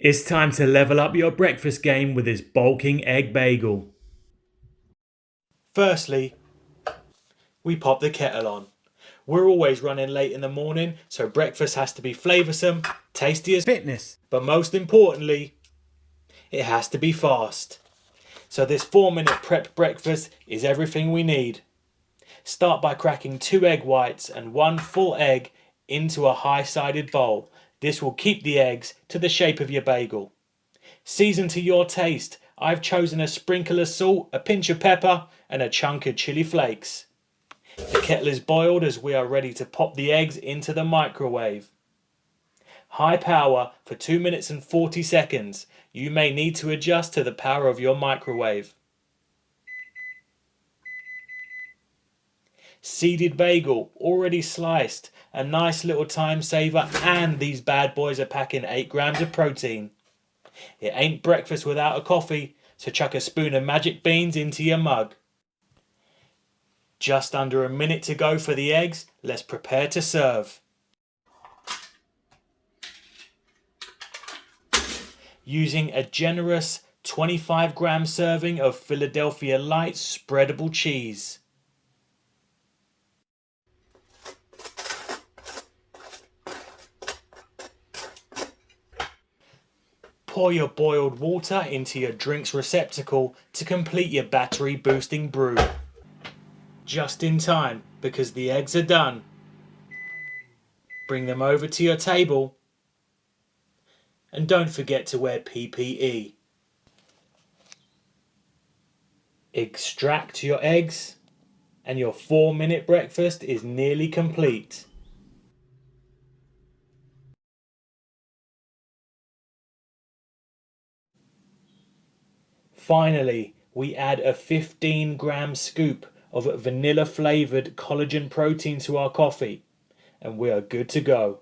It's time to level up your breakfast game with this bulking egg bagel. Firstly, we pop the kettle on. We're always running late in the morning, so breakfast has to be flavoursome, tasty as Fitness. but most importantly, it has to be fast. So this 4-minute prep breakfast is everything we need. Start by cracking 2 egg whites and 1 full egg into a high-sided bowl. This will keep the eggs to the shape of your bagel. Season to your taste. I've chosen a sprinkle of salt, a pinch of pepper and a chunk of chili flakes. The kettle is boiled as we are ready to pop the eggs into the microwave. High power for 2 minutes and 40 seconds. You may need to adjust to the power of your microwave. Seeded bagel, already sliced, a nice little time saver, and these bad boys are packing 8 grams of protein. It ain't breakfast without a coffee, so chuck a spoon of magic beans into your mug. Just under a minute to go for the eggs, let's prepare to serve. Using a generous 25-gram serving of Philadelphia Light spreadable cheese. Pour your boiled water into your drink's receptacle to complete your battery boosting brew. Just in time, because the eggs are done. Bring them over to your table. And don't forget to wear PPE. Extract your eggs and your 4-minute breakfast is nearly complete. Finally, we add a 15-gram scoop of vanilla flavoured collagen protein to our coffee, and we are good to go.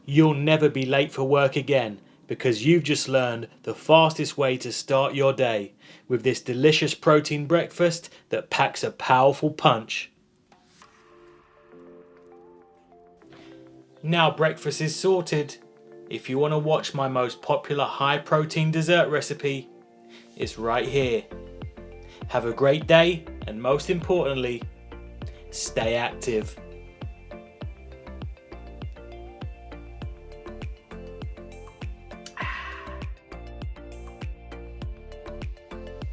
You'll never be late for work again because you've just learned the fastest way to start your day with this delicious protein breakfast that packs a powerful punch. Now breakfast is sorted. If you want to watch my most popular high protein dessert recipe, it's right here. Have a great day and most importantly, stay active.